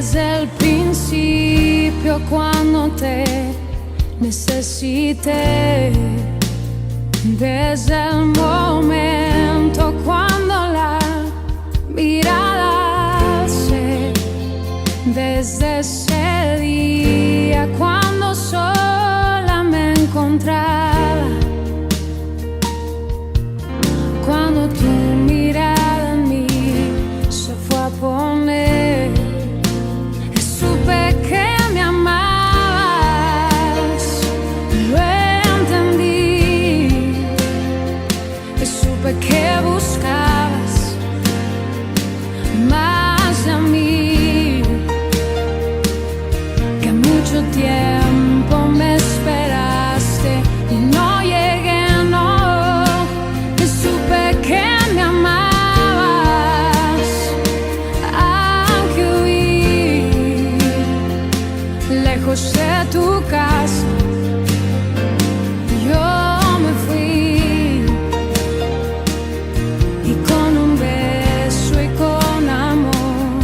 desde el principio cuando te necesité, desde el momento cuando la mirada se, desde ese día cuando sola me encontraba, cuando tu mirada en mí se fue a poner, supe que me amabas, lo entendí, supe que buscabas más de mí, que mucho tiempo me esperaste y no llegué, no, y supe que me amabas, aunque huí lejos de tu casa, yo me fui, y con un beso y con amor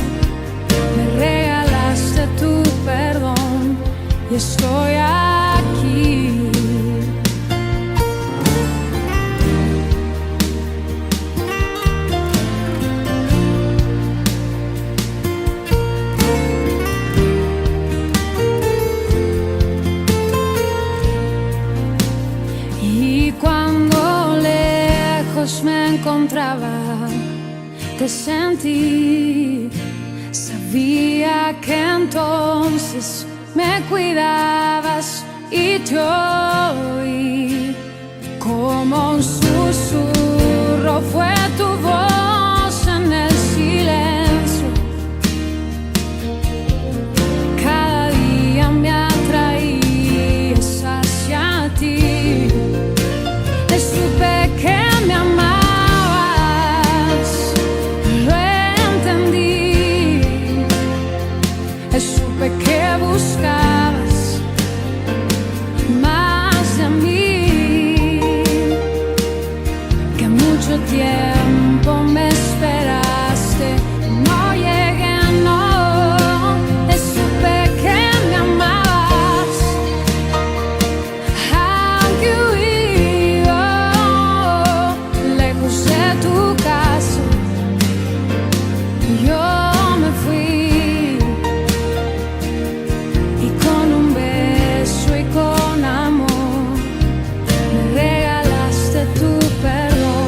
me regalaste tu perdón, y estoy aquí. Y cuando lejos me encontraba, te sentí, sabía que entonces me cuidabas y te oí, como un susurro fue tu voz en el silencio, cada día me atraías hacia ti, supe que me amabas, lo entendí, supe que buscabas más de mí, que mucho tiempo me esperaste, no llegué, no, supe que me amabas, aunque huí lejos de tu casa, yo me fui, y con un beso y con amor me regalaste tu perdón.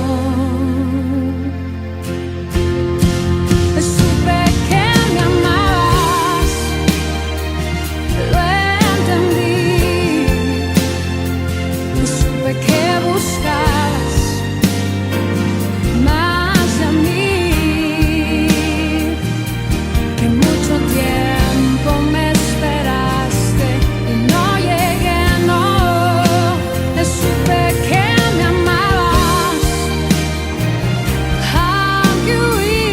Supe que me amabas, lo entendí, supe que buscabas más de mí, que mucho tiempo me esperaste y no llegué, no, supe que me amabas, aunque huí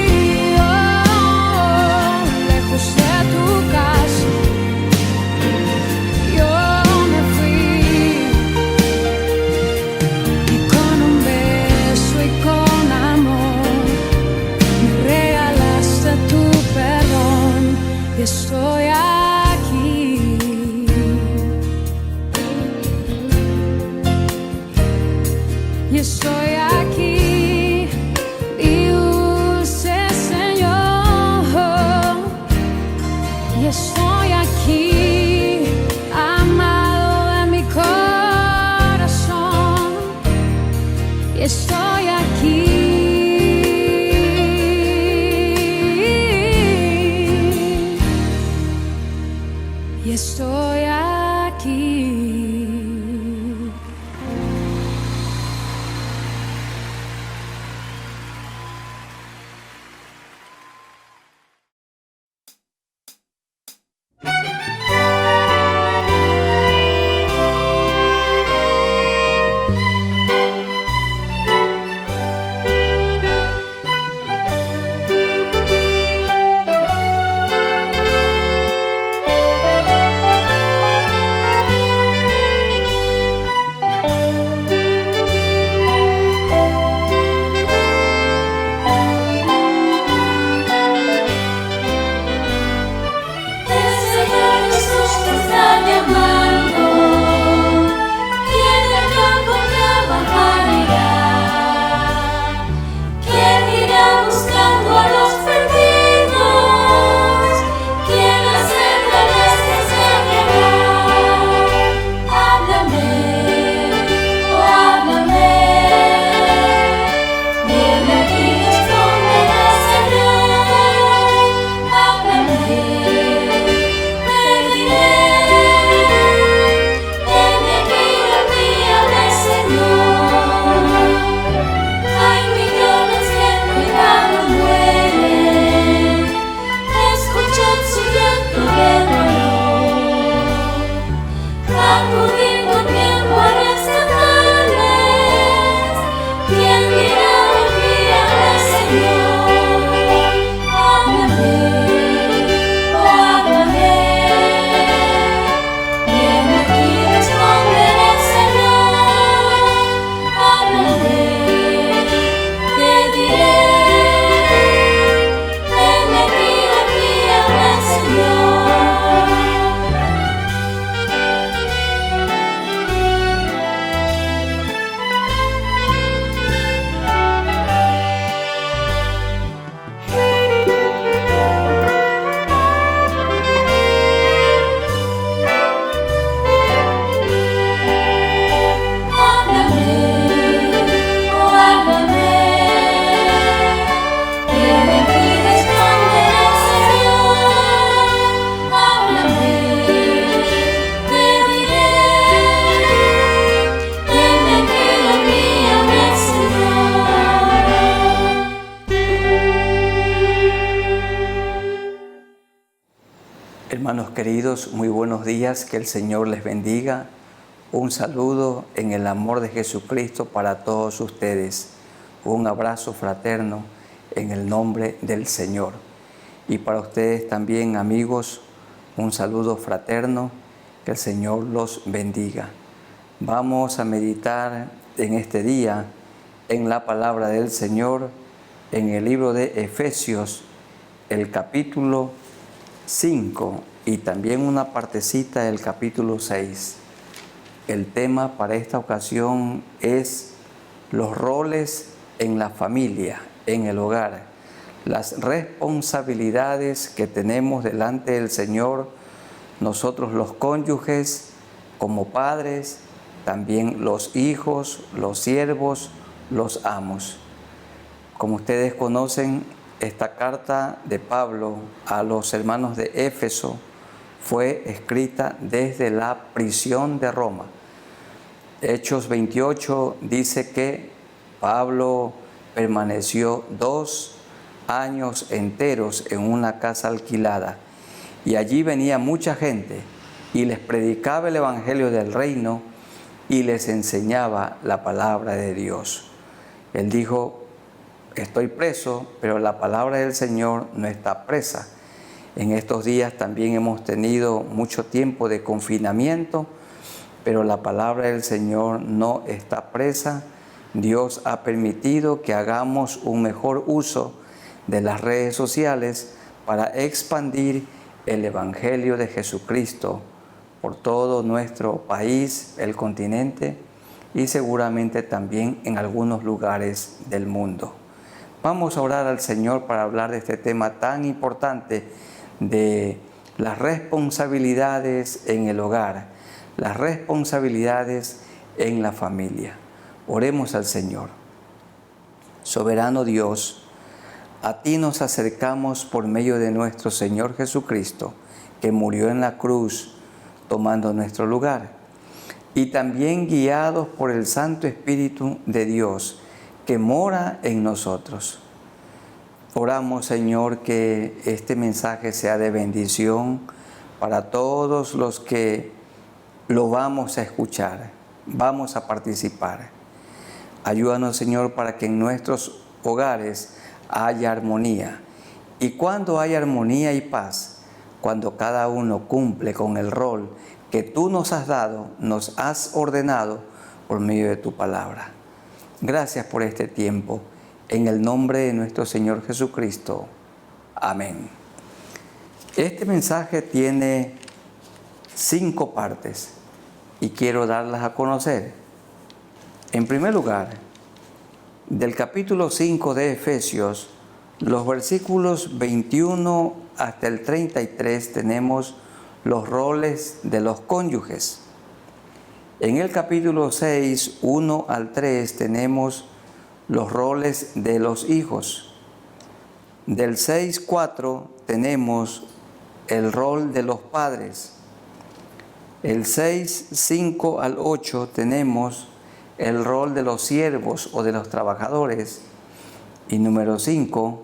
lejos de tu casa, yo me fui, y con un beso y con amor me regalaste tu perdón, y estoy aquí. Y estoy aquí, mi dulce Señor, y estoy aquí, amado de mi corazón, y estoy aquí. Hermanos queridos, muy buenos días, que el Señor les bendiga. Un saludo en el amor de Jesucristo para todos ustedes. Un abrazo fraterno en el nombre del Señor. Y para ustedes también, amigos, un saludo fraterno, que el Señor los bendiga. Vamos a meditar en este día en la palabra del Señor, en el libro de Efesios, el capítulo 5 y también una partecita del capítulo 6. El tema para esta ocasión es los roles en la familia, en el hogar, las responsabilidades que tenemos delante del Señor, nosotros los cónyuges, como padres, también los hijos, los siervos, los amos. Como ustedes conocen, esta carta de Pablo a los hermanos de Éfeso fue escrita desde la prisión de Roma. Hechos 28 dice que Pablo permaneció 2 años enteros en una casa alquilada y allí venía mucha gente y les predicaba el evangelio del reino y les enseñaba la palabra de Dios. Él dijo: estoy preso, pero la palabra del Señor no está presa. En estos días también hemos tenido mucho tiempo de confinamiento, pero la palabra del Señor no está presa. Dios ha permitido que hagamos un mejor uso de las redes sociales para expandir el Evangelio de Jesucristo por todo nuestro país, el continente y seguramente también en algunos lugares del mundo. Vamos a orar al Señor para hablar de este tema tan importante de las responsabilidades en el hogar, las responsabilidades en la familia. Oremos al Señor. Soberano Dios, a ti nos acercamos por medio de nuestro Señor Jesucristo, que murió en la cruz tomando nuestro lugar, y también guiados por el Santo Espíritu de Dios, que mora en nosotros. Oramos, Señor, que este mensaje sea de bendición para todos los que lo vamos a escuchar, vamos a participar. Ayúdanos, Señor, para que en nuestros hogares haya armonía. Y cuando hay armonía y paz, cuando cada uno cumple con el rol que tú nos has dado, nos has ordenado por medio de tu palabra. Gracias por este tiempo. En el nombre de nuestro Señor Jesucristo. Amén. Este mensaje tiene 5 partes y quiero darlas a conocer. En primer lugar, del capítulo 5 de Efesios, los versículos 21 hasta el 33 tenemos los roles de los cónyuges. En el capítulo 6, 1 al 3, tenemos los roles de los hijos. Del 6, 4 tenemos el rol de los padres. El 6, 5 al 8 tenemos el rol de los siervos o de los trabajadores. Y número 5,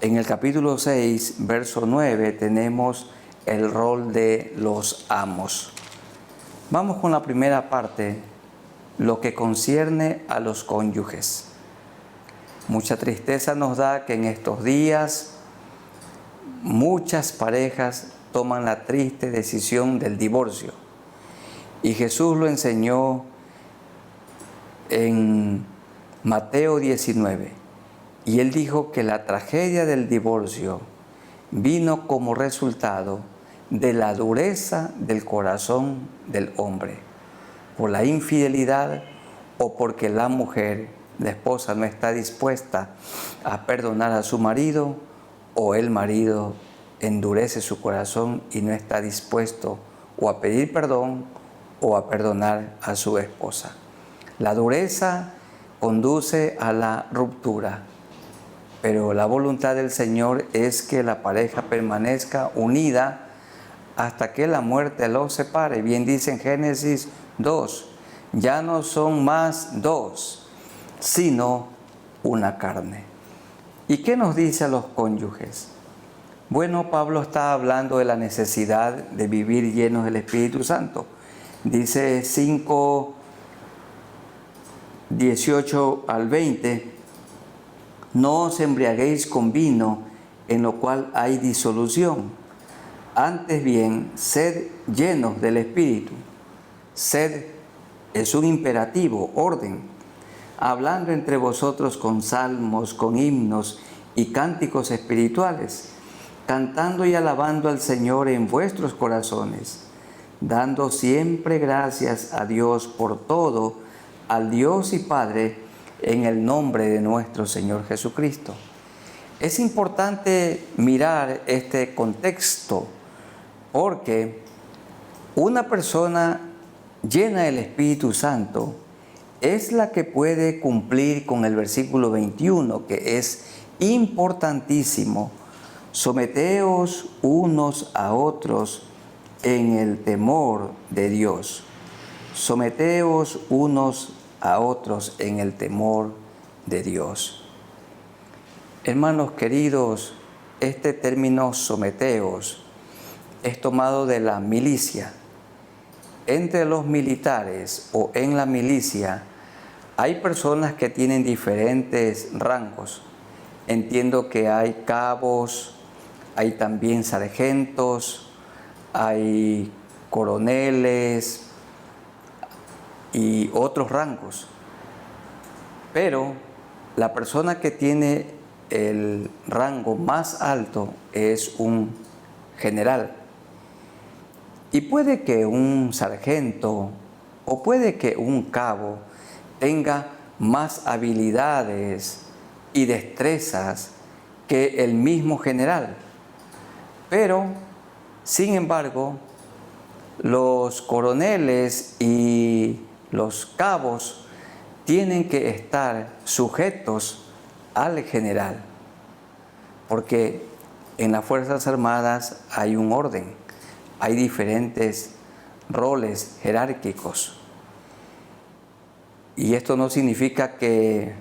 en el capítulo 6, verso 9, tenemos el rol de los amos. Vamos con la primera parte, lo que concierne a los cónyuges. Mucha tristeza nos da que en estos días muchas parejas toman la triste decisión del divorcio. Y Jesús lo enseñó en Mateo 19. Y Él dijo que la tragedia del divorcio vino como resultado de la dureza del corazón del hombre, por la infidelidad o porque la mujer, la esposa, no está dispuesta a perdonar a su marido, o el marido endurece su corazón y no está dispuesto o a pedir perdón o a perdonar a su esposa. La dureza conduce a la ruptura, pero la voluntad del Señor es que la pareja permanezca unida hasta que la muerte los separe. Bien dice en Génesis 2, ya no son más 2, sino una carne. ¿Y qué nos dice a los cónyuges? Bueno, Pablo está hablando de la necesidad de vivir llenos del Espíritu Santo. Dice 5, 18 al 20, no os embriaguéis con vino, en lo cual hay disolución. Antes bien, sed llenos del Espíritu. Sed es un imperativo, orden, hablando entre vosotros con salmos, con himnos y cánticos espirituales, cantando y alabando al Señor en vuestros corazones, dando siempre gracias a Dios por todo, al Dios y Padre, en el nombre de nuestro Señor Jesucristo. Es importante mirar este contexto, porque una persona llena del Espíritu Santo es la que puede cumplir con el versículo 21, que es importantísimo. Someteos unos a otros en el temor de Dios. Someteos unos a otros en el temor de Dios. Hermanos queridos, este término someteos es tomado de la milicia. Entre los militares o en la milicia hay personas que tienen diferentes rangos. Entiendo que hay cabos, hay también sargentos, hay coroneles y otros rangos. Pero la persona que tiene el rango más alto es un general. Y puede que un sargento o puede que un cabo tenga más habilidades y destrezas que el mismo general. Pero, sin embargo, los coroneles y los cabos tienen que estar sujetos al general, porque en las Fuerzas Armadas hay un orden, hay diferentes roles jerárquicos. Y esto no significa que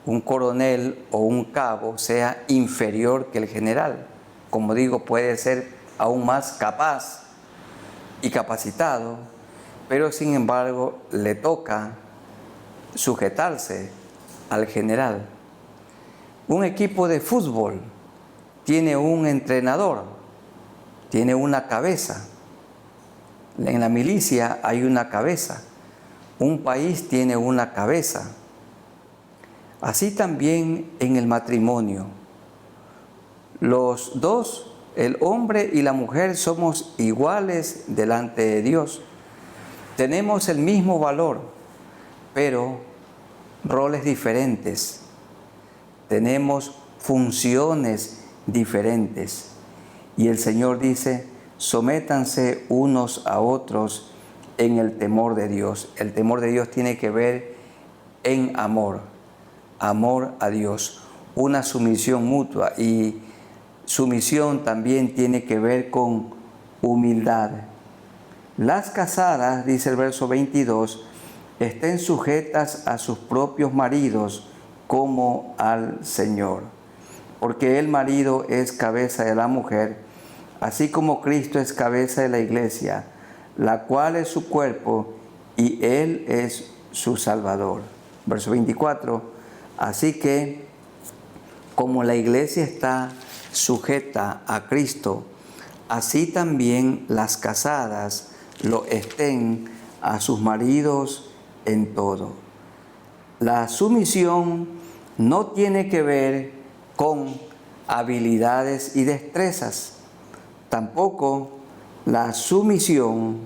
un coronel o un cabo sea inferior que el general. Como digo, puede ser aún más capaz y capacitado, pero sin embargo le toca sujetarse al general. Un equipo de fútbol tiene un entrenador, tiene una cabeza. En la milicia hay una cabeza. Un país tiene una cabeza. Así también en el matrimonio. Los dos, el hombre y la mujer, somos iguales delante de Dios. Tenemos el mismo valor, pero roles diferentes. Tenemos funciones diferentes. Y el Señor dice, sométanse unos a otros en el temor de Dios. El temor de Dios tiene que ver en amor, amor a Dios, una sumisión mutua, y sumisión también tiene que ver con humildad. Las casadas, dice el verso 22, estén sujetas a sus propios maridos como al Señor, porque el marido es cabeza de la mujer, así como Cristo es cabeza de la iglesia, la cual es su cuerpo y Él es su Salvador. Verso 24, así que como la iglesia está sujeta a Cristo, así también las casadas lo estén a sus maridos en todo. La sumisión no tiene que ver con habilidades y destrezas. Tampoco la sumisión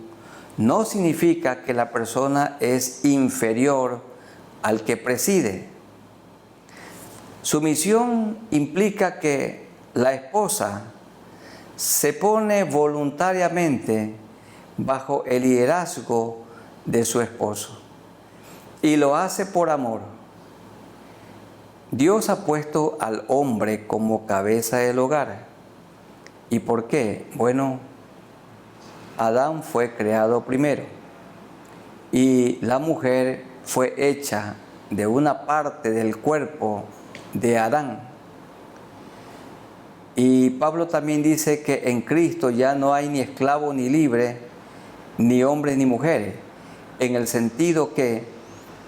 no significa que la persona es inferior al que preside. Sumisión implica que la esposa se pone voluntariamente bajo el liderazgo de su esposo y lo hace por amor. Dios ha puesto al hombre como cabeza del hogar. ¿Y por qué? Bueno, Adán fue creado primero y la mujer fue hecha de una parte del cuerpo de Adán. Y Pablo también dice que en Cristo ya no hay ni esclavo ni libre, ni hombres ni mujeres, en el sentido que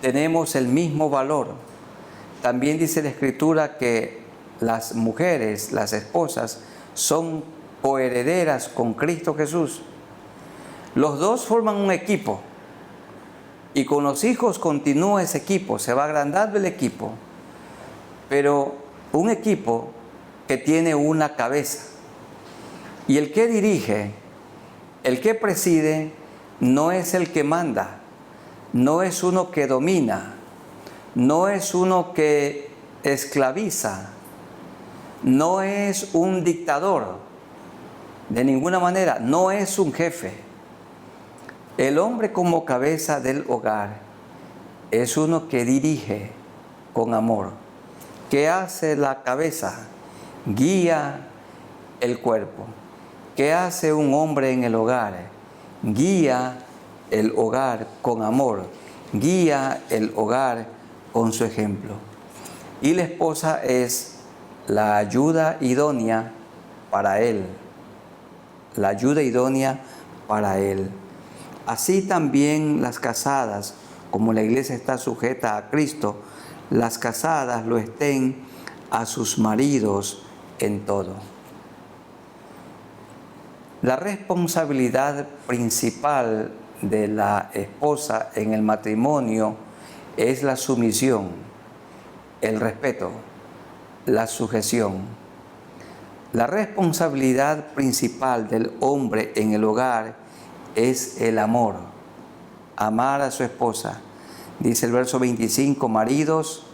tenemos el mismo valor. También dice la Escritura que las mujeres, las esposas, son coherederas con Cristo Jesús. Los dos forman un equipo y con los hijos continúa ese equipo, se va agrandando el equipo, pero un equipo que tiene una cabeza. Y el que dirige, el que preside, no es el que manda, no es uno que domina, no es uno que esclaviza, no es un dictador, de ninguna manera, no es un jefe. El hombre como cabeza del hogar es uno que dirige con amor. ¿Qué hace la cabeza? Guía el cuerpo. ¿Qué hace un hombre en el hogar? Guía el hogar con amor, guía el hogar con su ejemplo. Y la esposa es la ayuda idónea para él, la ayuda idónea para él. Así también las casadas, como la iglesia está sujeta a Cristo, las casadas lo estén a sus maridos en todo. La responsabilidad principal de la esposa en el matrimonio es la sumisión, el respeto, la sujeción. La responsabilidad principal del hombre en el hogar es el amor, amar a su esposa. Dice el verso 25, maridos,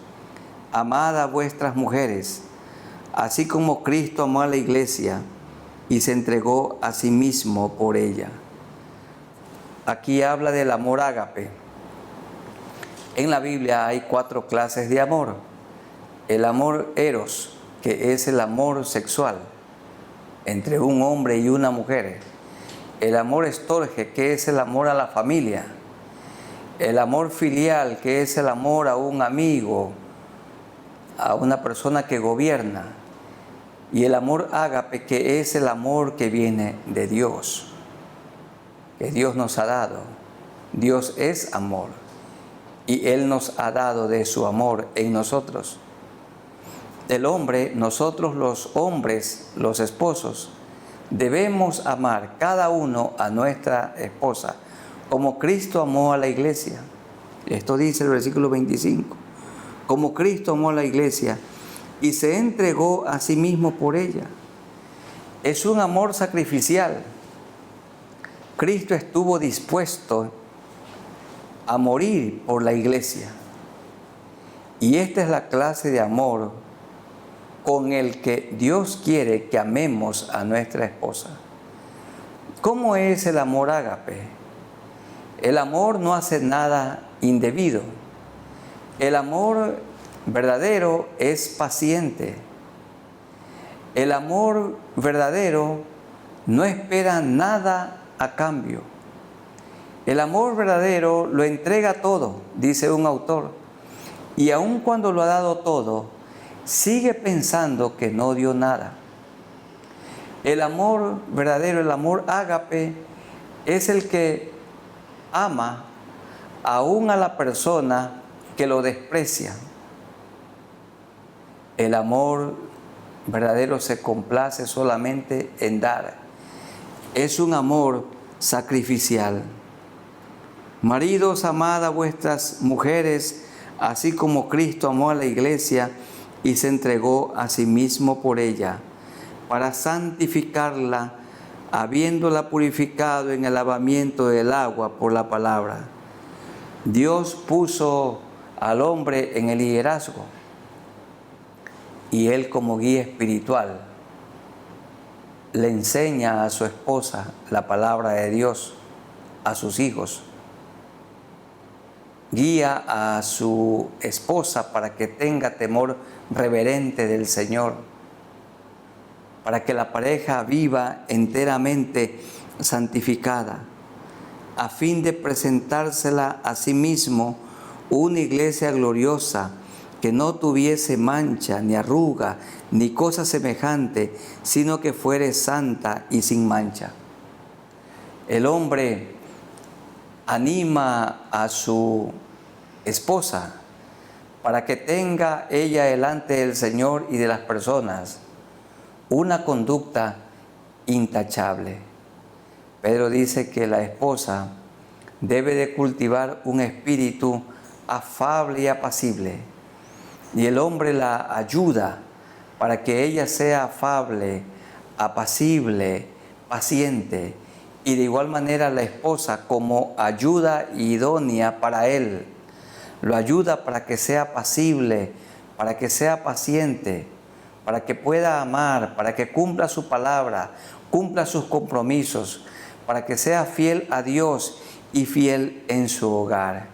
amad a vuestras mujeres, así como Cristo amó a la iglesia y se entregó a sí mismo por ella. Aquí habla del amor ágape. En la Biblia hay 4 clases de amor. El amor eros, que es el amor sexual entre un hombre y una mujer. El amor estorge, que es el amor a la familia. El amor filial, que es el amor a un amigo, a una persona que gobierna. Y el amor ágape, que es el amor que viene de Dios, que Dios nos ha dado. Dios es amor y Él nos ha dado de su amor en nosotros. El hombre, nosotros los hombres, los esposos, debemos amar cada uno a nuestra esposa como Cristo amó a la iglesia. Esto dice el versículo 25. Como Cristo amó a la iglesia y se entregó a sí mismo por ella. Es un amor sacrificial. Cristo estuvo dispuesto a morir por la iglesia. Y esta es la clase de amor con el que Dios quiere que amemos a nuestra esposa. ¿Cómo es el amor ágape? El amor no hace nada indebido. El amor verdadero es paciente. El amor verdadero no espera nada a cambio. El amor verdadero lo entrega todo, dice un autor. Y aun cuando lo ha dado todo, sigue pensando que no dio nada. El amor verdadero, el amor ágape, es el que ama aún a la persona que lo desprecia. El amor verdadero se complace solamente en dar. Es un amor sacrificial. Maridos, amad a vuestras mujeres, así como Cristo amó a la iglesia y se entregó a sí mismo por ella, para santificarla, habiéndola purificado en el lavamiento del agua por la palabra. Dios puso al hombre en el liderazgo y él, como guía espiritual, le enseña a su esposa la palabra de Dios, a sus hijos. Guía a su esposa para que tenga temor reverente del Señor, para que la pareja viva enteramente santificada, a fin de presentársela a sí mismo una iglesia gloriosa, que no tuviese mancha, ni arruga, ni cosa semejante, sino que fuere santa y sin mancha. El hombre anima a su esposa para que tenga ella delante del Señor y de las personas una conducta intachable. Pedro dice que la esposa debe de cultivar un espíritu afable y apacible, y el hombre la ayuda para que ella sea afable, apacible, paciente, y de igual manera la esposa como ayuda idónea para él, lo ayuda para que sea apacible, para que sea paciente, para que pueda amar, para que cumpla su palabra, cumpla sus compromisos, para que sea fiel a Dios y fiel en su hogar,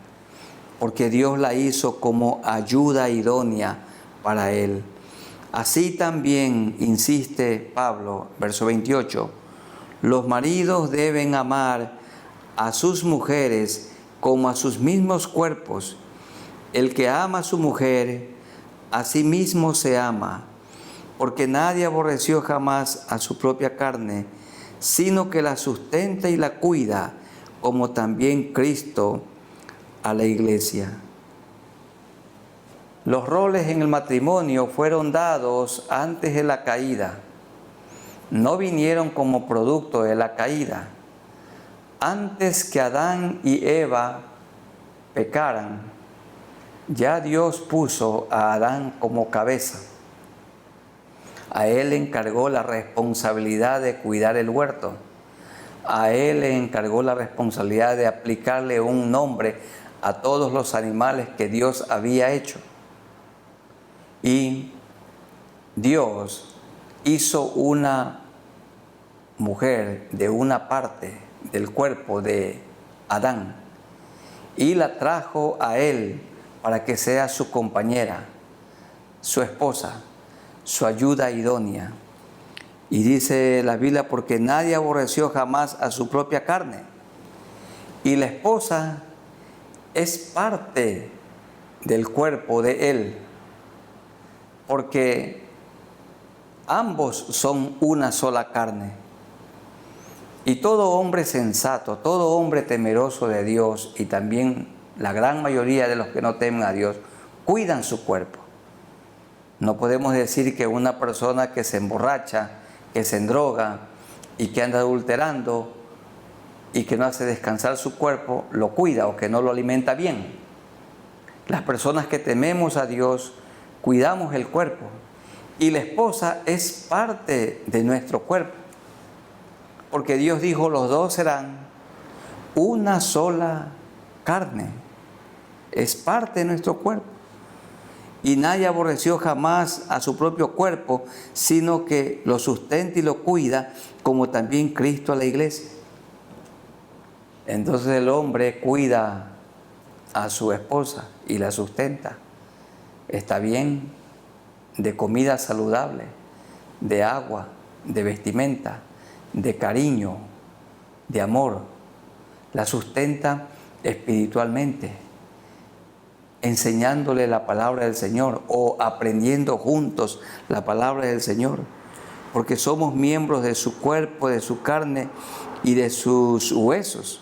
porque Dios la hizo como ayuda idónea para él. Así también, insiste Pablo, verso 28, los maridos deben amar a sus mujeres como a sus mismos cuerpos. El que ama a su mujer, a sí mismo se ama, porque nadie aborreció jamás a su propia carne, sino que la sustenta y la cuida, como también Cristo a la iglesia. Los roles en el matrimonio fueron dados antes de la caída. No vinieron como producto de la caída. Antes que Adán y Eva pecaran, ya Dios puso a Adán como cabeza. A él le encargó la responsabilidad de cuidar el huerto. A él le encargó la responsabilidad de aplicarle un nombre a todos los animales que Dios había hecho. Y Dios hizo una mujer de una parte del cuerpo de Adán y la trajo a él para que sea su compañera, su esposa, su ayuda idónea. Y dice la Biblia, porque nadie aborreció jamás a su propia carne. Y la esposa es parte del cuerpo de él, porque ambos son una sola carne. Y todo hombre sensato, todo hombre temeroso de Dios, y también la gran mayoría de los que no temen a Dios, cuidan su cuerpo. No podemos decir que una persona que se emborracha, que se endroga y que anda adulterando y que no hace descansar su cuerpo, lo cuida o que no lo alimenta bien. Las personas que tememos a Dios, cuidamos el cuerpo. Y la esposa es parte de nuestro cuerpo. Porque Dios dijo, los dos serán una sola carne. Es parte de nuestro cuerpo. Y nadie aborreció jamás a su propio cuerpo, sino que lo sustenta y lo cuida, como también Cristo a la iglesia. Entonces el hombre cuida a su esposa y la sustenta. Está bien, de comida saludable, de agua, de vestimenta, de cariño, de amor. La sustenta espiritualmente, enseñándole la palabra del Señor o aprendiendo juntos la palabra del Señor, porque somos miembros de su cuerpo, de su carne y de sus huesos.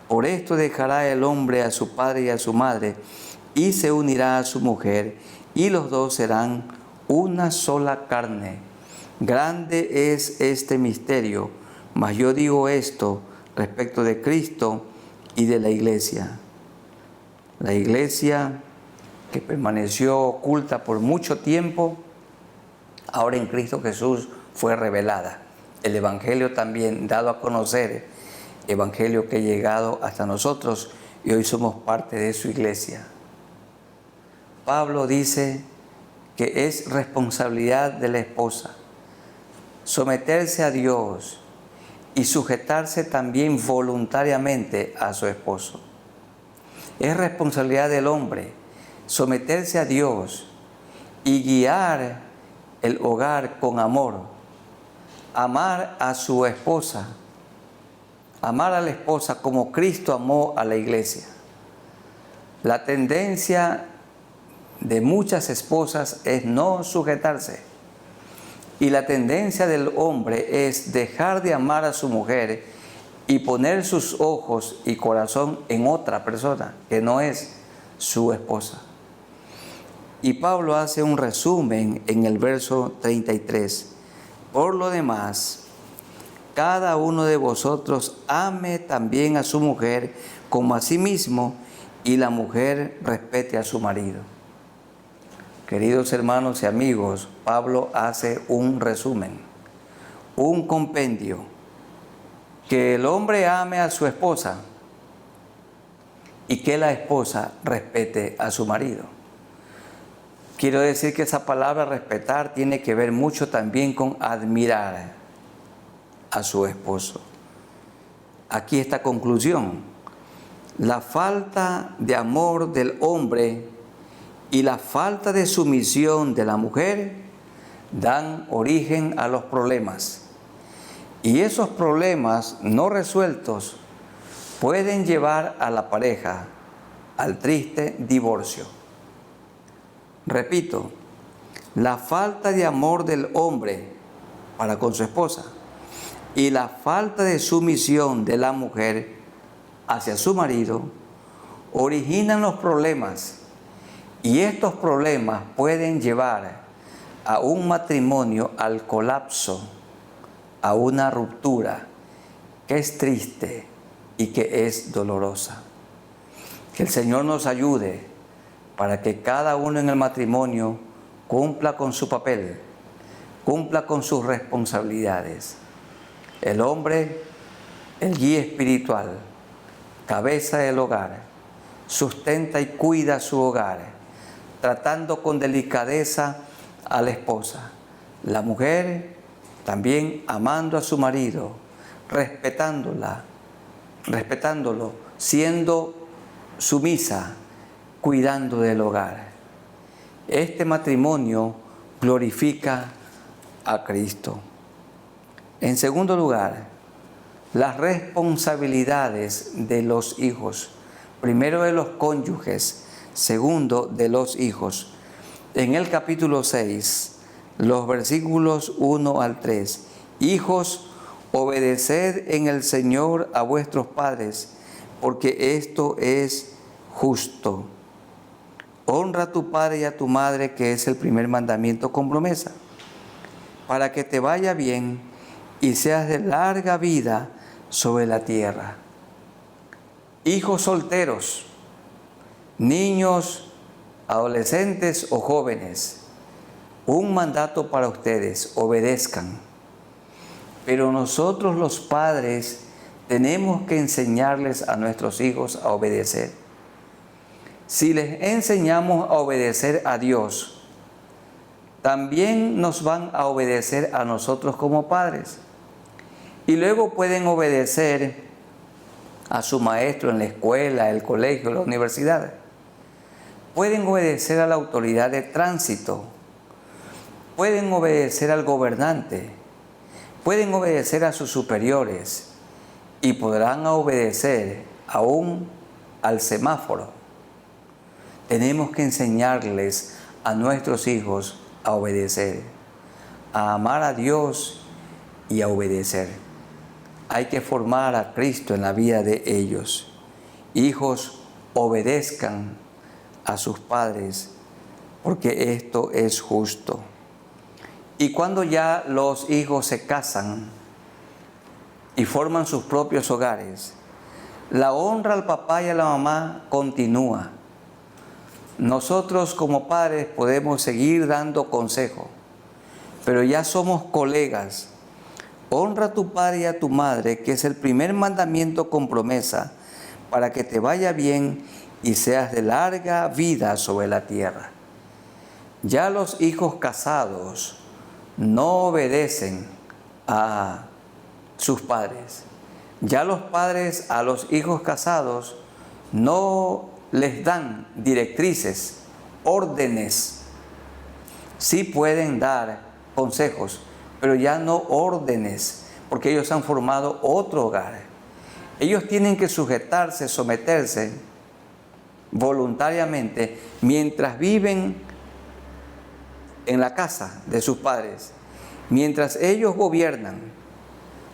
Por esto dejará el hombre a su padre y a su madre y se unirá a su mujer, y los dos serán una sola carne. Grande es este misterio, mas yo digo esto respecto de Cristo y de la iglesia. La iglesia que permaneció oculta por mucho tiempo, ahora en Cristo Jesús fue revelada. El Evangelio también dado a conocer, Evangelio que ha llegado hasta nosotros y hoy somos parte de su iglesia. Pablo dice que es responsabilidad de la esposa someterse a Dios y sujetarse también voluntariamente a su esposo. Es responsabilidad del hombre someterse a Dios y guiar el hogar con amor, amar a su esposa, amar a la esposa como Cristo amó a la iglesia. La tendencia de muchas esposas es no sujetarse. Y la tendencia del hombre es dejar de amar a su mujer y poner sus ojos y corazón en otra persona que no es su esposa. Y Pablo hace un resumen en el verso 33. Por lo demás, cada uno de vosotros ame también a su mujer como a sí mismo, y la mujer respete a su marido. Queridos hermanos y amigos, Pablo hace un resumen, un compendio. Que el hombre ame a su esposa y que la esposa respete a su marido. Quiero decir que esa palabra respetar tiene que ver mucho también con admirar a su esposo. Aquí esta conclusión: la falta de amor del hombre y la falta de sumisión de la mujer dan origen a los problemas. Y esos problemas no resueltos pueden llevar a la pareja al triste divorcio. Repito, la falta de amor del hombre para con su esposa y la falta de sumisión de la mujer hacia su marido originan los problemas, y estos problemas pueden llevar a un matrimonio al colapso, a una ruptura que es triste y que es dolorosa. Que el Señor nos ayude para que cada uno en el matrimonio cumpla con su papel, cumpla con sus responsabilidades. El hombre, el guía espiritual, cabeza del hogar, sustenta y cuida su hogar, tratando con delicadeza a la esposa. La mujer también amando a su marido, respetándolo, siendo sumisa, cuidando del hogar. Este matrimonio glorifica a Cristo. En segundo lugar, las responsabilidades de los hijos. Primero de los cónyuges, segundo de los hijos. En el capítulo 6, los versículos 1 al 3. Hijos, obedeced en el Señor a vuestros padres, porque esto es justo. Honra a tu padre y a tu madre, que es el primer mandamiento con promesa, para que te vaya bien y seas de larga vida sobre la tierra. Hijos solteros, niños, adolescentes o jóvenes, un mandato para ustedes: obedezcan. Pero nosotros los padres tenemos que enseñarles a nuestros hijos a obedecer. Si les enseñamos a obedecer a Dios, también nos van a obedecer a nosotros como padres. Y luego pueden obedecer a su maestro en la escuela, el colegio, la universidad. Pueden obedecer a la autoridad de tránsito. Pueden obedecer al gobernante. Pueden obedecer a sus superiores. Y podrán obedecer aún al semáforo. Tenemos que enseñarles a nuestros hijos a obedecer, a amar a Dios y a obedecer. Hay que formar a Cristo en la vida de ellos. Hijos, obedezcan a sus padres, porque esto es justo. Y cuando ya los hijos se casan y forman sus propios hogares, la honra al papá y a la mamá continúa. Nosotros como padres podemos seguir dando consejo, pero ya somos colegas. Honra a tu padre y a tu madre, que es el primer mandamiento con promesa, para que te vaya bien y seas de larga vida sobre la tierra. Ya los hijos casados no obedecen a sus padres. Ya los padres a los hijos casados no les dan directrices, órdenes. Sí pueden dar consejos, pero ya no órdenes, porque ellos han formado otro hogar. Ellos tienen que sujetarse, someterse voluntariamente mientras viven en la casa de sus padres, mientras ellos gobiernan,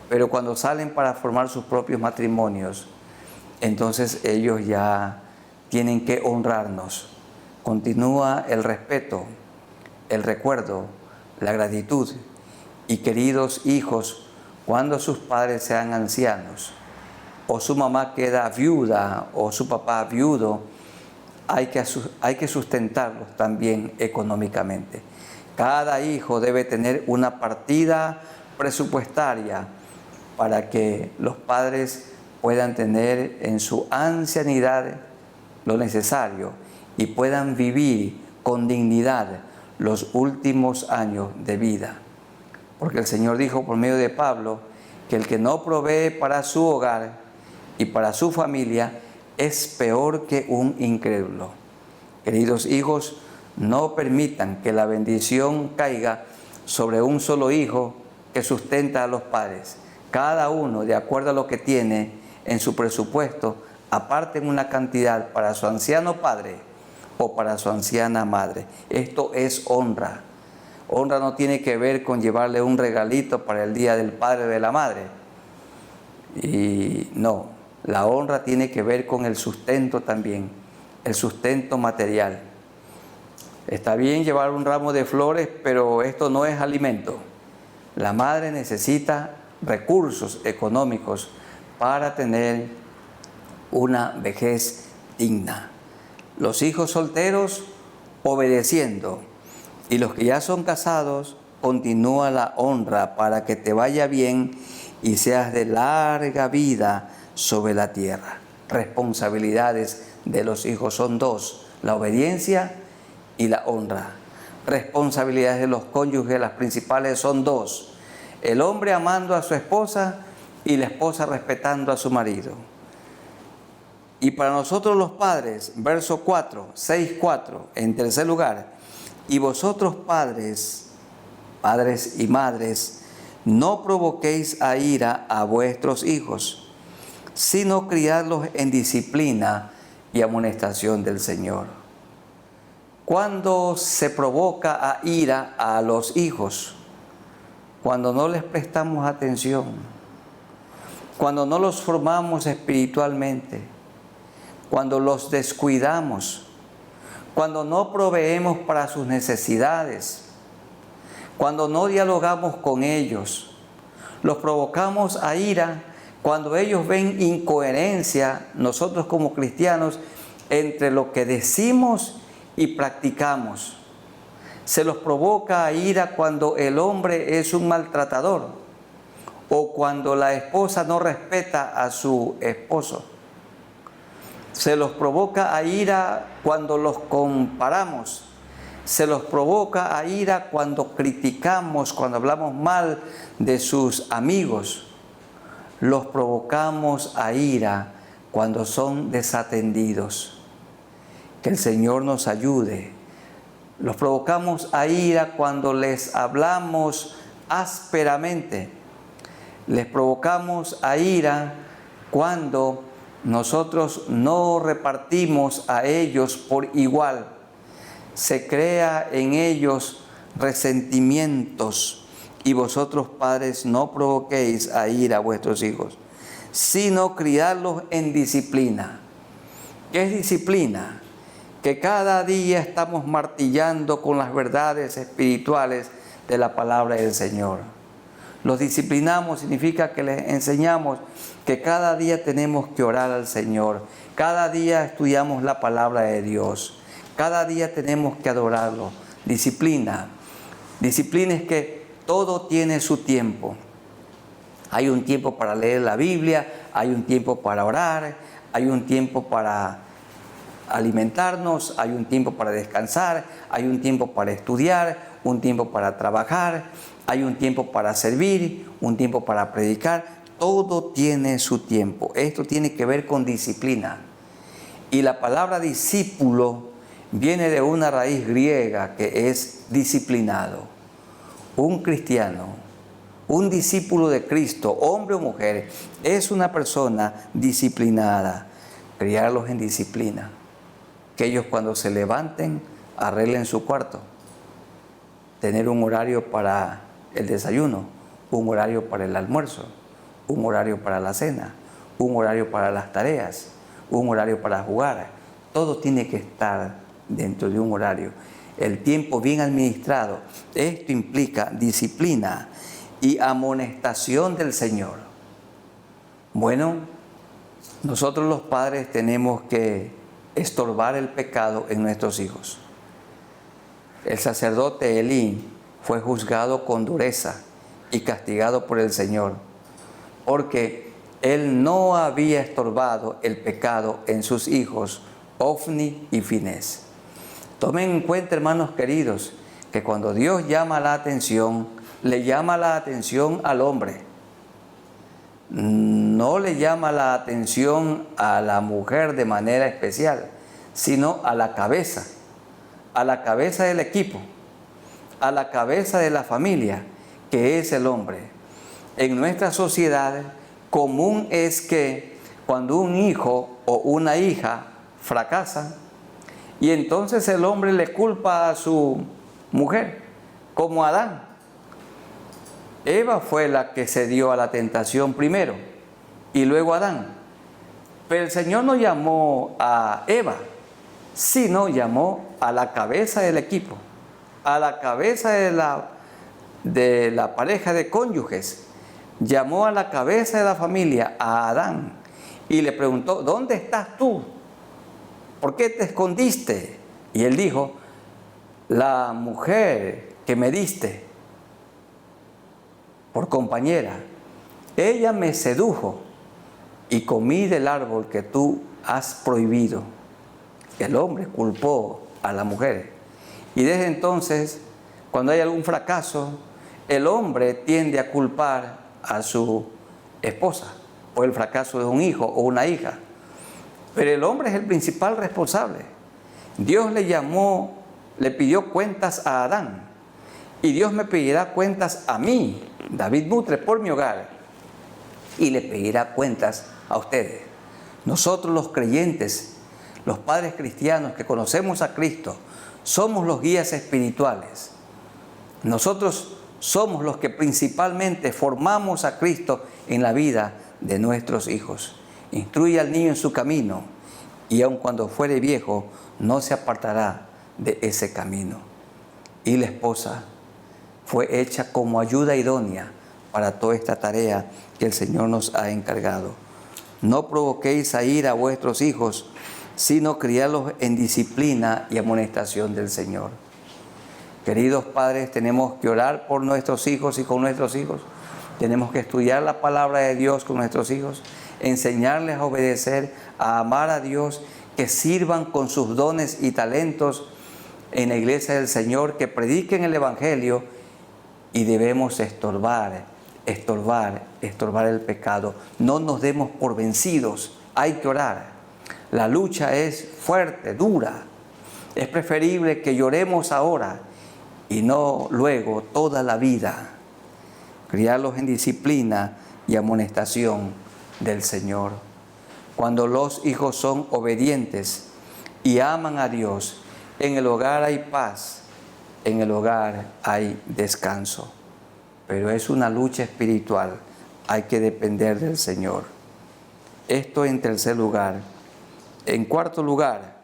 pero cuando salen para formar sus propios matrimonios, entonces ellos ya tienen que honrarnos. Continúa el respeto, el recuerdo, la gratitud. Y queridos hijos, cuando sus padres sean ancianos, o su mamá queda viuda, o su papá viudo, hay que sustentarlos también económicamente. Cada hijo debe tener una partida presupuestaria para que los padres puedan tener en su ancianidad lo necesario y puedan vivir con dignidad los últimos años de vida. Porque el Señor dijo por medio de Pablo que el que no provee para su hogar y para su familia es peor que un incrédulo. Queridos hijos, no permitan que la bendición caiga sobre un solo hijo que sustenta a los padres. Cada uno, de acuerdo a lo que tiene en su presupuesto, aparten una cantidad para su anciano padre o para su anciana madre. Esto es honra. Honra no tiene que ver con llevarle un regalito para el día del padre o de la madre. Y no, la honra tiene que ver con el sustento también, el sustento material. Está bien llevar un ramo de flores, pero esto no es alimento. La madre necesita recursos económicos para tener una vejez digna. Los hijos solteros obedeciendo, y los que ya son casados, continúa la honra para que te vaya bien y seas de larga vida sobre la tierra. Responsabilidades de los hijos son dos: la obediencia y la honra. Responsabilidades de los cónyuges, las principales son dos: el hombre amando a su esposa y la esposa respetando a su marido. Y para nosotros los padres, verso 4, 6:4, en tercer lugar: y vosotros padres y madres, no provoquéis a ira a vuestros hijos, sino criadlos en disciplina y amonestación del Señor. ¿Cuándo se provoca a ira a los hijos? Cuando no les prestamos atención, cuando no los formamos espiritualmente, cuando los descuidamos, cuando no proveemos para sus necesidades, cuando no dialogamos con ellos. Los provocamos a ira cuando ellos ven incoherencia, nosotros como cristianos, entre lo que decimos y practicamos. Se los provoca a ira cuando el hombre es un maltratador o cuando la esposa no respeta a su esposo. Se los provoca a ira cuando los comparamos. Se los provoca a ira cuando criticamos, cuando hablamos mal de sus amigos. Los provocamos a ira cuando son desatendidos. Que el Señor nos ayude. Los provocamos a ira cuando les hablamos ásperamente. Les provocamos a ira cuando nosotros no repartimos a ellos por igual. Se crea en ellos resentimientos. Y vosotros, padres, no provoquéis a ira a vuestros hijos, sino criarlos en disciplina. ¿Qué es disciplina? Que cada día estamos martillando con las verdades espirituales de la palabra del Señor. Los disciplinamos significa que les enseñamos que cada día tenemos que orar al Señor. Cada día estudiamos la palabra de Dios. Cada día tenemos que adorarlo. Disciplina. Disciplina es que todo tiene su tiempo. Hay un tiempo para leer la Biblia, hay un tiempo para orar, hay un tiempo para alimentarnos, hay un tiempo para descansar, hay un tiempo para estudiar, un tiempo para trabajar, hay un tiempo para servir, un tiempo para predicar. Todo tiene su tiempo. Esto tiene que ver con disciplina. Y la palabra discípulo viene de una raíz griega que es disciplinado. Un cristiano, un discípulo de Cristo, hombre o mujer, es una persona disciplinada. Criarlos en disciplina. que ellos cuando se levanten arreglen su cuarto, tener un horario para el desayuno, un horario para el almuerzo, un horario para la cena, un horario para las tareas, un horario para jugar. Todo tiene que estar dentro de un horario. El tiempo bien administrado, esto implica disciplina y amonestación del Señor. Bueno, nosotros los padres tenemos que estorbar el pecado en nuestros hijos. El sacerdote Elí fue juzgado con dureza y castigado por el Señor, porque él no había estorbado el pecado en sus hijos, Ofni y Finés. Tomen en cuenta, hermanos queridos, que cuando Dios llama la atención, le llama la atención al hombre. No le llama la atención a la mujer de manera especial, sino a la cabeza del equipo, a la cabeza de la familia, que es el hombre. En nuestra sociedad común es que cuando un hijo o una hija fracasa, y entonces el hombre le culpa a su mujer, como Adán. Eva fue la que se dio a la tentación primero, y luego Adán. Pero el Señor no llamó a Eva, sino llamó a la cabeza del equipo, a la cabeza de la pareja de cónyuges. Llamó a la cabeza de la familia, a Adán, y le preguntó: ¿dónde estás tú? ¿Por qué te escondiste? Y él dijo: la mujer que me diste por compañera, ella me sedujo y comí del árbol que tú has prohibido. El hombre culpó a la mujer. Y desde entonces, cuando hay algún fracaso, el hombre tiende a culpar a su esposa por el fracaso de un hijo o una hija. Pero el hombre es el principal responsable. Dios le pidió cuentas a Adán, y Dios me pedirá cuentas a mí, David Butre, por mi hogar, y le pedirá cuentas a ustedes. Nosotros los creyentes, los padres cristianos que conocemos a Cristo, somos los guías espirituales. Nosotros somos los que principalmente formamos a Cristo en la vida de nuestros hijos. Instruye al niño en su camino, y aun cuando fuere viejo, no se apartará de ese camino. Y la esposa fue hecha como ayuda idónea para toda esta tarea que el Señor nos ha encargado. No provoquéis a ira a vuestros hijos, sino criarlos en disciplina y amonestación del Señor. Queridos padres, tenemos que orar por nuestros hijos y con nuestros hijos. Tenemos que estudiar la palabra de Dios con nuestros hijos, enseñarles a obedecer, a amar a Dios, que sirvan con sus dones y talentos en la iglesia del Señor, que prediquen el Evangelio, y debemos estorbar el pecado. No nos demos por vencidos, hay que orar. La lucha es fuerte, dura. Es preferible que lloremos ahora y no luego toda la vida. Criarlos en disciplina y amonestación del Señor. Cuando los hijos son obedientes y aman a Dios, en el hogar hay paz, en el hogar hay descanso. Pero es una lucha espiritual, hay que depender del Señor. Esto en tercer lugar. En cuarto lugar,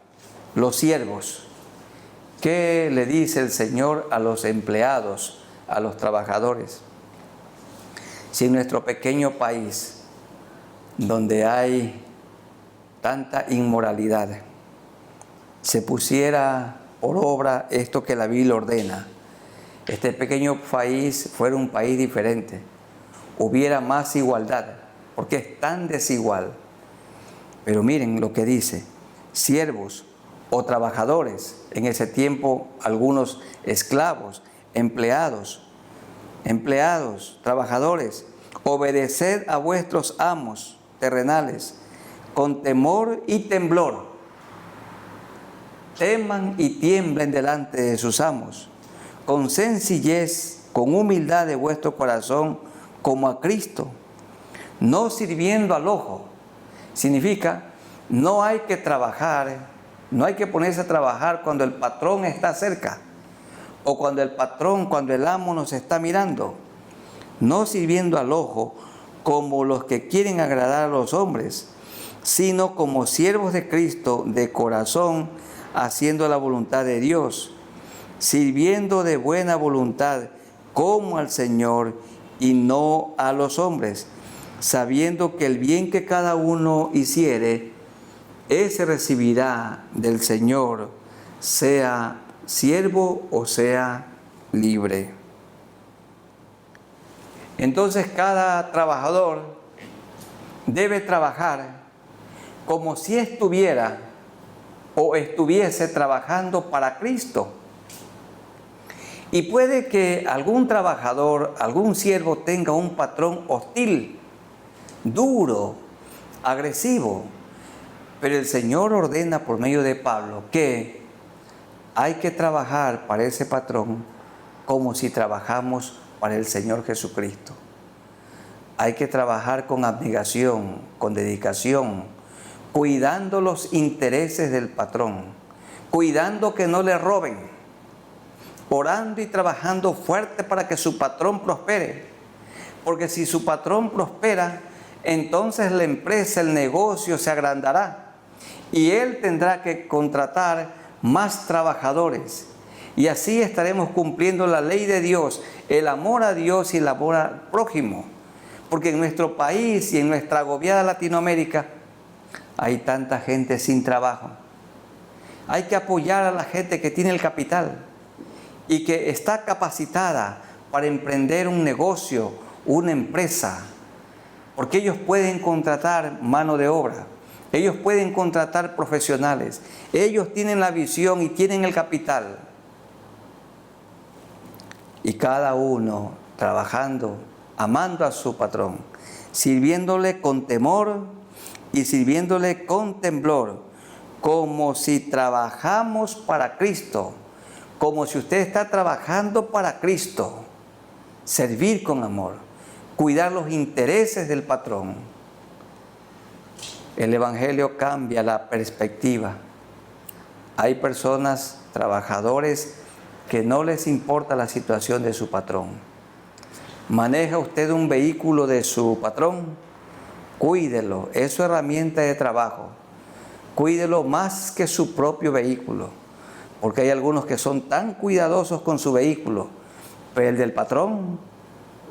los siervos. ¿Qué le dice el Señor a los empleados, a los trabajadores? Si en nuestro pequeño país, donde hay tanta inmoralidad, se pusiera por obra esto que la Biblia ordena, este pequeño país fuera un país diferente, hubiera más igualdad, porque es tan desigual. Pero miren lo que dice: siervos o trabajadores, en ese tiempo algunos esclavos, empleados, trabajadores, obedeced a vuestros amos terrenales con temor y temblor. Teman y tiemblen delante de sus amos, con sencillez, con humildad de vuestro corazón, como a Cristo, no sirviendo al ojo. Significa, no hay que trabajar No hay que ponerse a trabajar cuando el patrón está cerca o cuando el amo nos está mirando, no sirviendo al ojo como los que quieren agradar a los hombres, sino como siervos de Cristo de corazón, haciendo la voluntad de Dios, sirviendo de buena voluntad como al Señor y no a los hombres, sabiendo que el bien que cada uno hiciere, ese recibirá del Señor, sea siervo o sea libre. Entonces cada trabajador debe trabajar como si estuviera o estuviese trabajando para Cristo. Y puede que algún trabajador, algún siervo tenga un patrón hostil, duro, agresivo, pero el Señor ordena por medio de Pablo que hay que trabajar para ese patrón como si trabajamos para el Señor Jesucristo. Hay que trabajar con abnegación, con dedicación, cuidando los intereses del patrón, cuidando que no le roben, orando y trabajando fuerte para que su patrón prospere. Porque si su patrón prospera, entonces la empresa, el negocio se agrandará y él tendrá que contratar más trabajadores. Y así estaremos cumpliendo la ley de Dios, el amor a Dios y el amor al prójimo. Porque en nuestro país y en nuestra agobiada Latinoamérica hay tanta gente sin trabajo. Hay que apoyar a la gente que tiene el capital y que está capacitada para emprender un negocio, una empresa, porque ellos pueden contratar mano de obra, ellos pueden contratar profesionales, ellos tienen la visión y tienen el capital. Y cada uno trabajando, amando a su patrón, sirviéndole con temor y sirviéndole con temblor, como si trabajamos para Cristo, como si usted está trabajando para Cristo. Servir con amor, cuidar los intereses del patrón. El Evangelio cambia la perspectiva. Hay personas, trabajadores, que no les importa la situación de su patrón. ¿Maneja usted un vehículo de su patrón? Cuídelo, es su herramienta de trabajo. Cuídelo más que su propio vehículo, porque hay algunos que son tan cuidadosos con su vehículo, pero el del patrón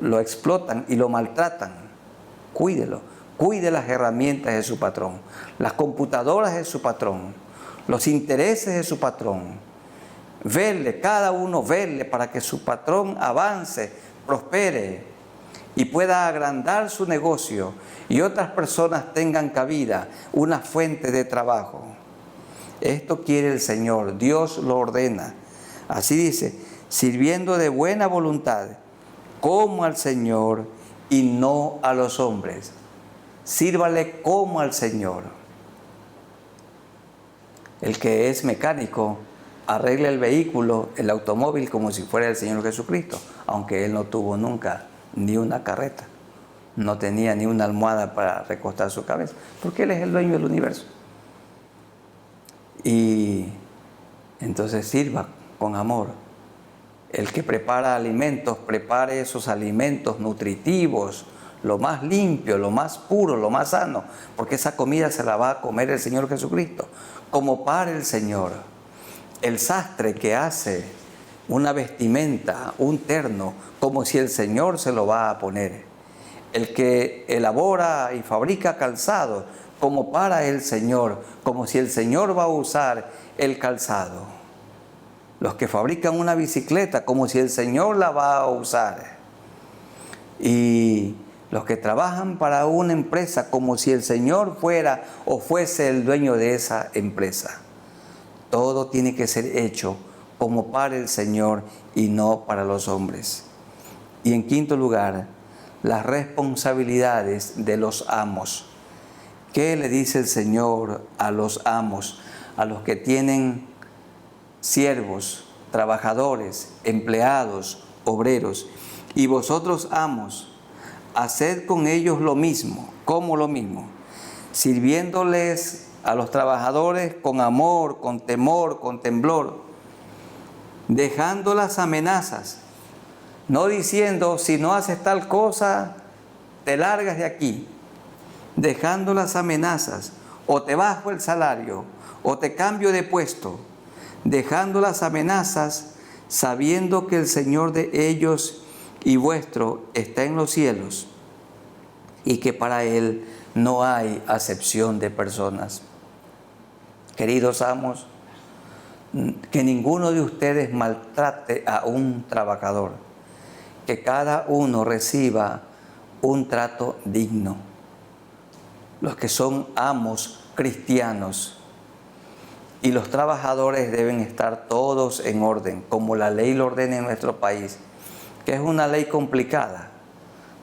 lo explotan y lo maltratan. Cuídelo, cuide las herramientas de su patrón, las computadoras de su patrón, los intereses de su patrón. Vele, cada uno vele para que su patrón avance, prospere y pueda agrandar su negocio y otras personas tengan cabida, una fuente de trabajo. Esto quiere el Señor, Dios lo ordena. Así dice, sirviendo de buena voluntad, como al Señor y no a los hombres. Sírvale como al Señor. El que es mecánico arregla el vehículo, el automóvil, como si fuera el Señor Jesucristo, aunque él no tuvo nunca ni una carreta, no tenía ni una almohada para recostar su cabeza, porque él es el dueño del universo. Y entonces sirva con amor. El que prepara alimentos, prepare esos alimentos nutritivos, lo más limpio, lo más puro, lo más sano, porque esa comida se la va a comer el Señor Jesucristo, como para el Señor. El sastre que hace una vestimenta, un terno, como si el Señor se lo va a poner. El que elabora y fabrica calzado, como para el Señor, como si el Señor va a usar el calzado. Los que fabrican una bicicleta, como si el Señor la va a usar. Y los que trabajan para una empresa, como si el Señor fuera o fuese el dueño de esa empresa. Todo tiene que ser hecho como para el Señor y no para los hombres. Y en quinto lugar, las responsabilidades de los amos. ¿Qué le dice el Señor a los amos, a los que tienen siervos, trabajadores, empleados, obreros? Y vosotros, amos, haced con ellos lo mismo, como lo mismo, sirviéndoles a los trabajadores con amor, con temor, con temblor, dejando las amenazas, no diciendo, si no haces tal cosa, te largas de aquí, dejando las amenazas, o te bajo el salario, o te cambio de puesto, dejando las amenazas, sabiendo que el Señor de ellos y vuestro está en los cielos, y que para Él no hay acepción de personas. Queridos amos, que ninguno de ustedes maltrate a un trabajador, que cada uno reciba un trato digno. Los que son amos cristianos y los trabajadores deben estar todos en orden, como la ley lo ordena en nuestro país, que es una ley complicada.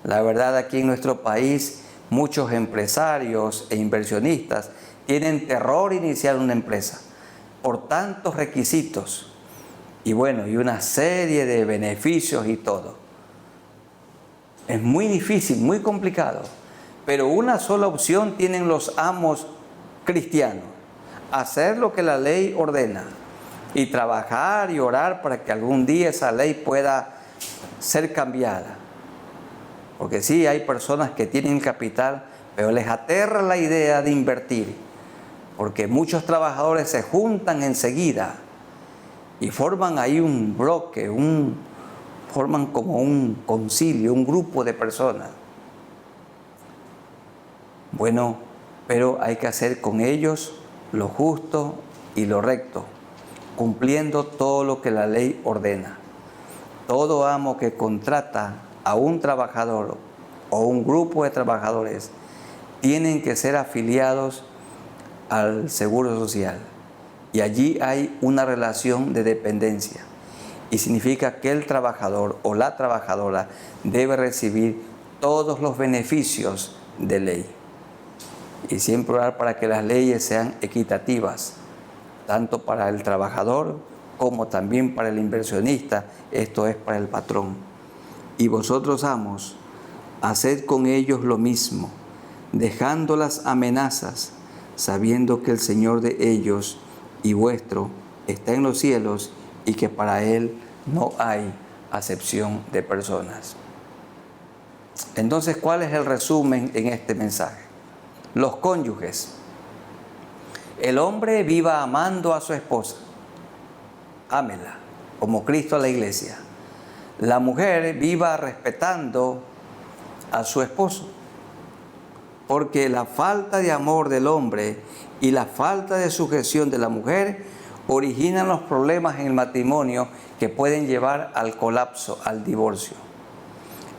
La verdad, aquí en nuestro país muchos empresarios e inversionistas tienen terror iniciar una empresa por tantos requisitos y bueno, y una serie de beneficios y todo. Es muy difícil, muy complicado, pero una sola opción tienen los amos cristianos: hacer lo que la ley ordena y trabajar y orar para que algún día esa ley pueda ser cambiada. Porque sí, hay personas que tienen capital, pero les aterra la idea de invertir, porque muchos trabajadores se juntan enseguida y forman ahí un bloque, forman como un concilio, un grupo de personas. Bueno, pero hay que hacer con ellos lo justo y lo recto, cumpliendo todo lo que la ley ordena. Todo amo que contrata a un trabajador o un grupo de trabajadores tienen que ser afiliados al Seguro Social. Y allí hay una relación de dependencia. Y significa que el trabajador o la trabajadora debe recibir todos los beneficios de ley. Y siempre orar para que las leyes sean equitativas, tanto para el trabajador como también para el inversionista, esto es para el patrón. Y vosotros, amos, haced con ellos lo mismo, dejando las amenazas, sabiendo que el Señor de ellos y vuestro está en los cielos y que para Él no hay acepción de personas. Entonces, ¿cuál es el resumen en este mensaje? Los cónyuges. El hombre viva amando a su esposa. Ámela, como Cristo a la iglesia. La mujer viva respetando a su esposo. Porque la falta de amor del hombre y la falta de sujeción de la mujer originan los problemas en el matrimonio que pueden llevar al colapso, al divorcio.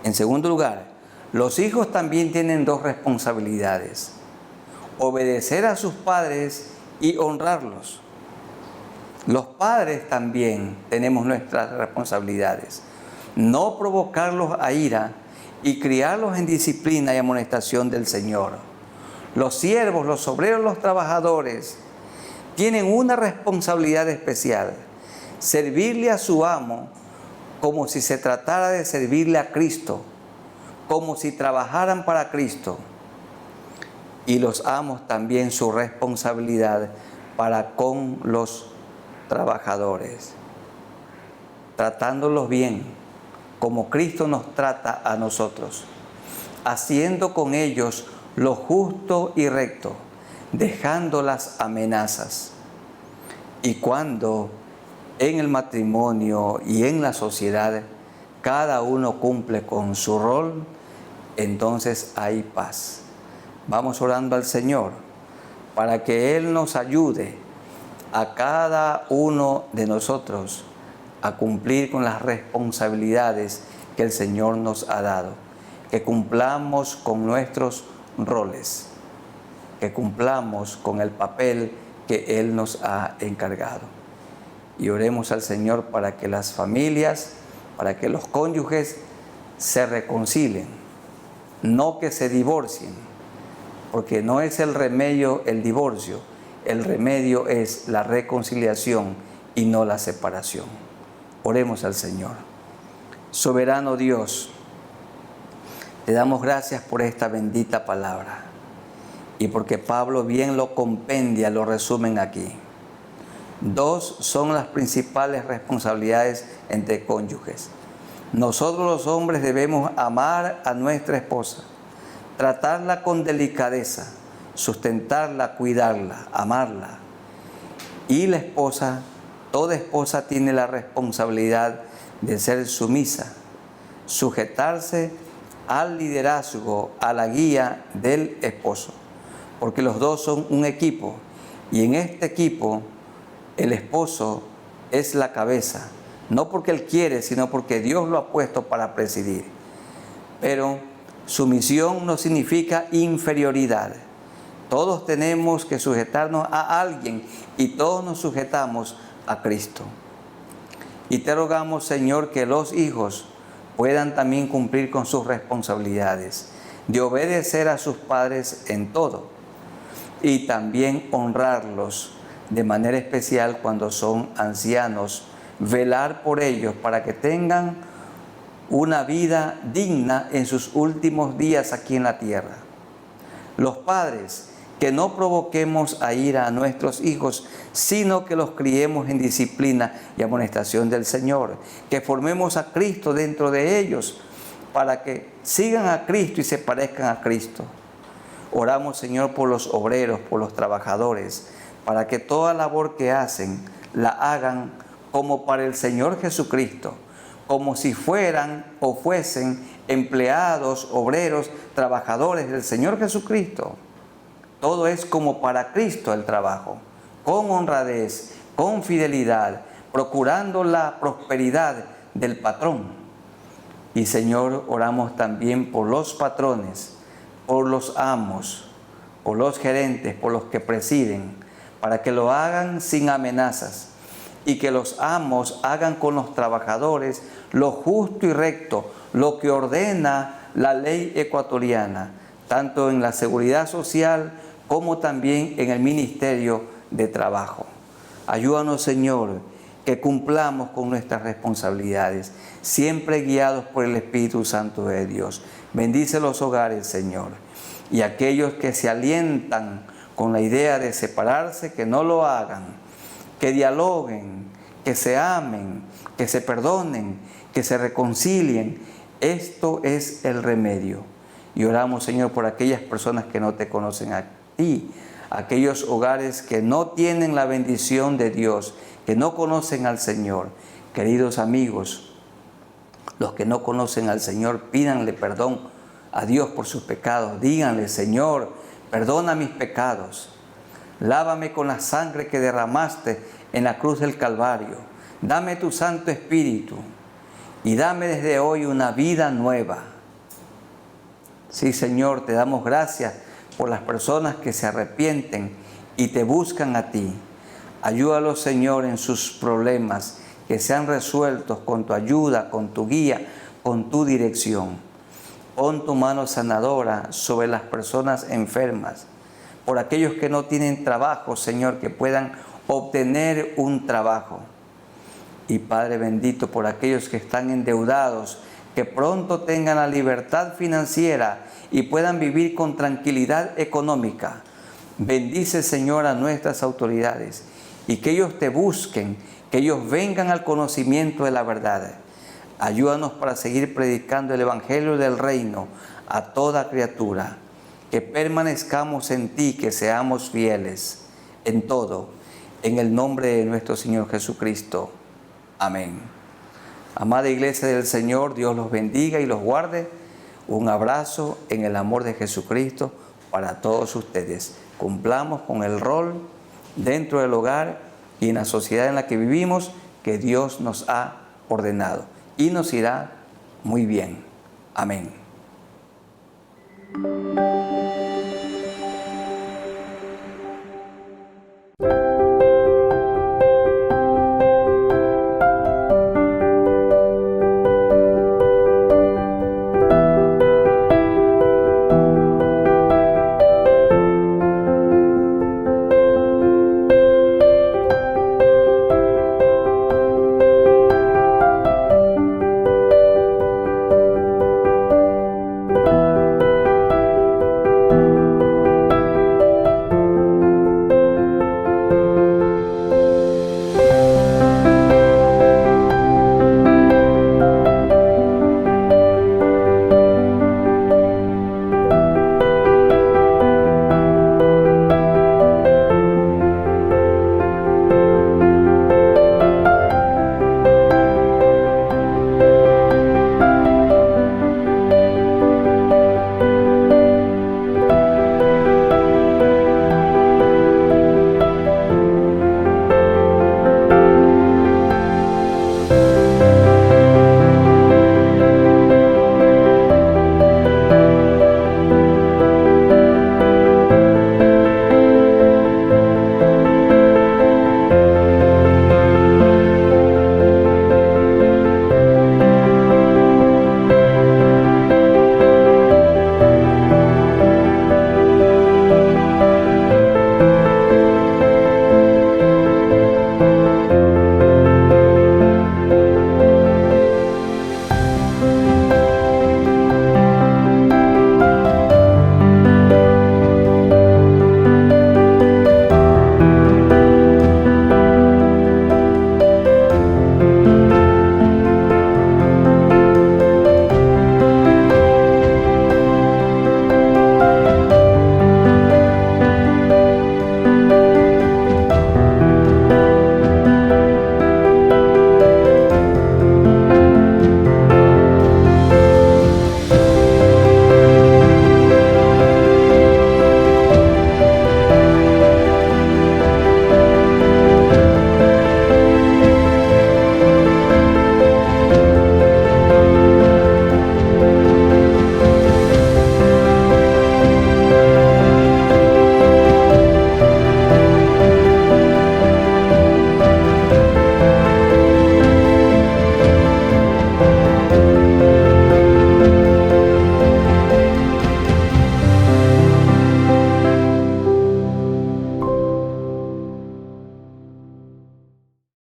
En segundo lugar, los hijos también tienen dos responsabilidades: obedecer a sus padres y honrarlos. Los padres también tenemos nuestras responsabilidades: no provocarlos a ira y criarlos en disciplina y amonestación del Señor. Los siervos, los obreros, los trabajadores tienen una responsabilidad especial: servirle a su amo como si se tratara de servirle a Cristo, como si trabajaran para Cristo. Y los amos también su responsabilidad para con los trabajadores, tratándolos bien, como Cristo nos trata a nosotros, haciendo con ellos lo justo y recto, dejando las amenazas. Y cuando en el matrimonio y en la sociedad cada uno cumple con su rol, entonces hay paz. Vamos orando al Señor para que Él nos ayude a cada uno de nosotros a cumplir con las responsabilidades que el Señor nos ha dado, que cumplamos con nuestros roles, que cumplamos con el papel que Él nos ha encargado. Y oremos al Señor para que las familias, para que los cónyuges se reconcilien, no que se divorcien, porque no es el remedio el divorcio, el remedio es la reconciliación y no la separación. Oremos al Señor. Soberano Dios, te damos gracias por esta bendita palabra. y porque Pablo bien lo compendia, lo resumen aquí. 2 son las principales responsabilidades entre cónyuges. Nosotros los hombres debemos amar a nuestra esposa, tratarla con delicadeza, sustentarla, cuidarla, amarla. Y la esposa, toda esposa tiene la responsabilidad de ser sumisa, sujetarse al liderazgo, a la guía del esposo, porque los dos son un equipo, y en este equipo el esposo es la cabeza, no porque él quiere, sino porque Dios lo ha puesto para presidir. Pero sumisión no significa inferioridad. Todos tenemos que sujetarnos a alguien y todos nos sujetamos a Cristo. Y te rogamos, Señor, que los hijos puedan también cumplir con sus responsabilidades, de obedecer a sus padres en todo y también honrarlos de manera especial cuando son ancianos, velar por ellos para que tengan una vida digna en sus últimos días aquí en la tierra. Los padres, que no provoquemos a ira a nuestros hijos, sino que los criemos en disciplina y amonestación del Señor, que formemos a Cristo dentro de ellos, para que sigan a Cristo y se parezcan a Cristo. Oramos, Señor, por los obreros, por los trabajadores, para que toda labor que hacen, la hagan como para el Señor Jesucristo, como si fueran o fuesen empleados, obreros, trabajadores del Señor Jesucristo. Todo es como para Cristo el trabajo, con honradez, con fidelidad, procurando la prosperidad del patrón. Y Señor, oramos también por los patrones, por los amos, por los gerentes, por los que presiden, para que lo hagan sin amenazas y que los amos hagan con los trabajadores lo justo y recto, lo que ordena la ley ecuatoriana, tanto en la seguridad social como también en el ministerio de trabajo. Ayúdanos, Señor, que cumplamos con nuestras responsabilidades, siempre guiados por el Espíritu Santo de Dios. Bendice los hogares, Señor, y aquellos que se alientan con la idea de separarse, que no lo hagan, que dialoguen, que se amen, que se perdonen, que se reconcilien. Esto es el remedio. Y oramos, Señor, por aquellas personas que no te conocen a ti, aquellos hogares que no tienen la bendición de Dios, que no conocen al Señor. Queridos amigos, los que no conocen al Señor, pídanle perdón a Dios por sus pecados. Díganle: Señor, perdona mis pecados. Lávame con la sangre que derramaste en la cruz del Calvario. Dame tu Santo Espíritu y dame desde hoy una vida nueva. Sí, Señor, te damos gracias por las personas que se arrepienten y te buscan a ti. Ayúdalos, Señor, en sus problemas, que sean resueltos con tu ayuda, con tu guía, con tu dirección. Pon tu mano sanadora sobre las personas enfermas, por aquellos que no tienen trabajo, Señor, que puedan obtener un trabajo. Y Padre bendito, por aquellos que están endeudados, que pronto tengan la libertad financiera y puedan vivir con tranquilidad económica. Bendice, Señor, a nuestras autoridades y que ellos te busquen, que ellos vengan al conocimiento de la verdad. Ayúdanos para seguir predicando el Evangelio del Reino a toda criatura, que permanezcamos en ti, que seamos fieles en todo, en el nombre de nuestro Señor Jesucristo. Amén. Amada Iglesia del Señor, Dios los bendiga y los guarde. Un abrazo en el amor de Jesucristo para todos ustedes. Cumplamos con el rol dentro del hogar y en la sociedad en la que vivimos que Dios nos ha ordenado. Y nos irá muy bien. Amén.